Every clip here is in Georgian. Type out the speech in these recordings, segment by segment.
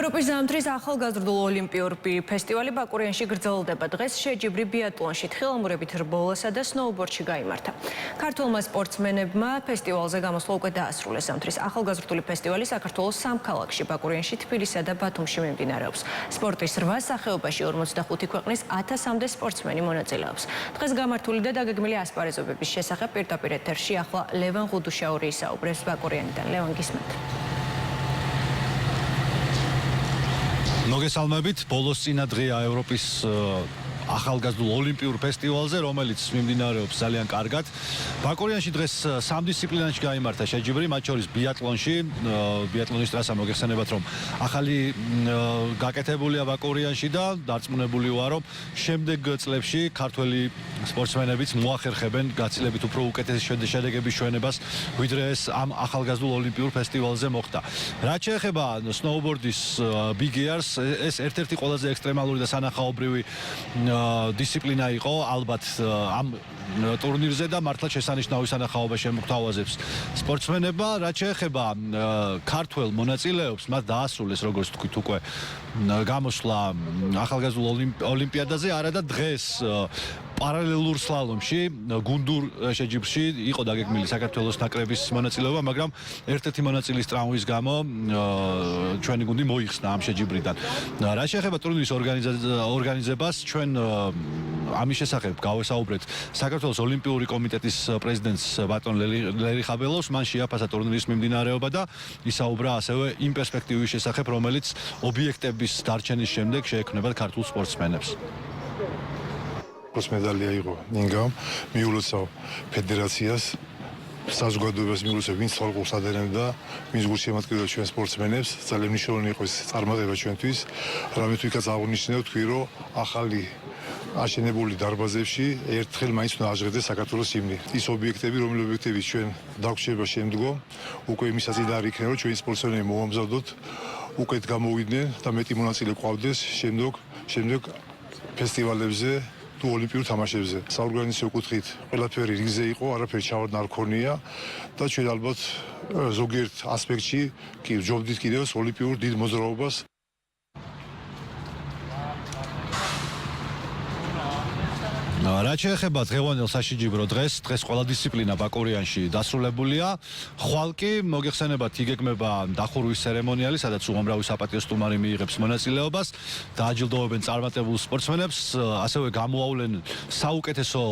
ევროპის ზამთრის ახალგაზრდულ ოლიმპიურ ფესტივალი ბაკურიანში გრძელდება. დღეს შეჯიბრი ბიატლონში, თხილამურებით რბოლასა და სნოუბორდში გაიმართა. ქართველმა სპორტსმენებმა ფესტივალზე გამოსვლა უკვე დაასრულეს. ზამთრის ახალგაზრდული ფესტივალი საქართველოს 3 ქალაქში, ბაკურიანში, თბილისსა და ბათუმში მიმდინარეობს. სპორტის 8 სახეობაში 45 ქვეყნის 1000-მდე სპორტსმენი მონაწილეობს. დღეს გამართული და დაგეგმილი ასპარეზობების შესახებ პირდაპირ ეთერში ახლა ლევან ღუდუშაური ისაუბრებს ბაკურიანიდან. ლევან, გისმენთ. მოგესალმებით, ბოლოს წინა დღეა ევროპის ახალგაზრდულ ოლიმპიურ ფესტივალზე, რომელიც მიმდინარეობს ძალიან კარგად. ბაკურიანში დღეს 3 დისციპლინაში გაიმართა შეჯიბრი, მათ შორის ბიატლონში. ბიატლონის ტრასა მოგეხსენებათ, რომ ახალი გაკეთებულია ბაკურიანში და დარწმუნებული ვარ, რომ შემდეგ წლებში ქართველი სპორტსმენებიც მოახერხებენ გაცილებით უფრო უკეთესი შედეგების ჩვენებას, ვიდრე ეს ამ ახალგაზრდულ ოლიმპიურ ფესტივალზე მოხდა. რაც შეეხება სნოუბორდის big airs, ეს ერთ-ერთი ყველაზე ექსტრემალური და სანახაობრივი დისციპლინა იყო ალბათ ამ ტურნირზე და მართლა შესანიშნავი სანახაობა შემოგთავაზებს სპორტსმენებმა. რაც შეეხება ქართველ მონაწილეებს, მათ დაასრულეს, როგორც თქვით, უკვე გამოსვლა ახალგაზრდულ ოლიმპიადაზე, არა და დღეს პარალელურ სლალომში, გუნდურ შეჯიბრში იყო დაგეგმილი საქართველოს ნაკრების მონაწილეობა, მაგრამ ერთ-ერთი მონაწილის ტრავმის გამო ჩვენი გუნდი მოიხსნა ამ შეჯიბრიდან. რაც შეეხება ტურნირის ორგანიზებას, ჩვენ ამის შესახებ გავესაუბრეთ საქართველოს ოლიმპიური კომიტეტის პრეზიდენტს ბატონ ლერი ხაბელოვს, მან შეაფასა ტურნირის მიმდინარეობა და ისაუბრა ასევე იმ პერსპექტივის შესახებ, რომელიც ობიექტების დარჩენის შემდეგ შეექმნებათ ქართულ სპორტსმენებს. მედალია იყო ნინგამ, მიულოცა ფედერაციას, საზოგადოებას მიულოცა, ვინც თვალყურს ადენებდა, ვინც გულშემატკივრებდა ჩვენ სპორტსმენებს. ძალიან მნიშვნელოვანი იყო ეს წარმატება ჩვენთვის. რამე თუ იქაც აღნიშნავ, თქვი, რომ ახალი აშენებული დარბაზებში ერთხელ მაინც უნდა აჟღერდეს საქართველოს ჰიმნი. ის ობიექტები, რომელი ობიექტები ჩვენ დაგვრჩება შემდგომ, უკვე იმისაც არ იქნება, რომ ჩვენი სპორტსმენები მოამზადოთ, უკეთ გამოვიდნენ და მეტი მონაწილე გვყავდეს შემდეგ ფესტივალებზე თუ ოლიმპიურ თამაშებზე. საორგანიზაციო კუთხით ყველაფერი რიგზე იყო, არაფერი ჩავარდნა არ ქონია და ჩვენ ალბათ ზოგიერთ ასპექტში კი ვჯობდით კიდევ ოლიმპიურ დიდ მოძრაობას. რაც შეეხება დღევანდელ საშიჯიბრო დღეს ყველა დისციპლინა ბაკურიანში დასრულებულია. ხვალ კი მოგეხსენებათ, იგეგმება დახურვის ცერემონიალი, სადაც უამრავი საპატიო სტუმარი მიიღებს მონაწილეობას, დააჯილდოვებენ წარმატებულ სპორტსმენებს, ასევე გამოავლენ საუკეთესო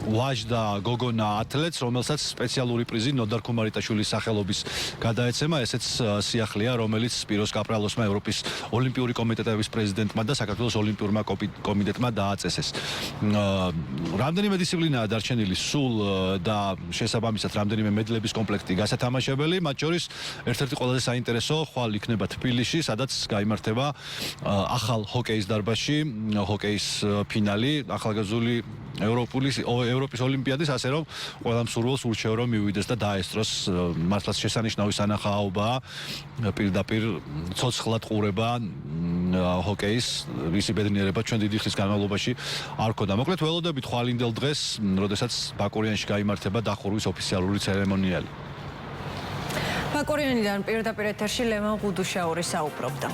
ვაჟ და გოგონა ათლეტს, რომელსაც სპეციალური პრიზი ნოდარ ქუმარიტაშვილის სახელობის გადაეცემა. ესეც სიახლეა, რომელიც სპიროს კაპრალოსმა, ევროპის ოლიმპიური კომიტეტების პრეზიდენტმა და საქართველოს ოლიმპიურმა კომიტეტმა დააწესეს. რამდენიმე დისციპლინაა დარჩენილი სულ და შესაბამისად რამდენიმე მედლების კომპლექტი გასათამაშებელი, მათ შორის ერთ-ერთი ყველაზე საინტერესო ხვალ იქნება თბილისში, სადაც გაიმართება ახალ ჰოკეის დარბაზში ჰოკეის ფინალი ახალგაზრდული ევროპის ოლიმპიადის, ასე რომ ყველა მსურველს ურჩევ, რომ მივიდეს და დაესწროს. მართლაც შესანიშნავი სანახაობაა, პირდაპირ ცოცხლად ყურება ჰოკეის, ვისი ბედნიერება ჩვენ დიდი ხნის განმავლობაში არ ქონდა. მოკლედ ველოდებით ხვალინდელ დღეს, როდესაც ბაკურიანში გაიმართება დახურვის ოფიციალური ცერემონიალი. ბაკურიანიდან პირდაპირ ეთერში ლევან ღუდუშაური საუბრობდა.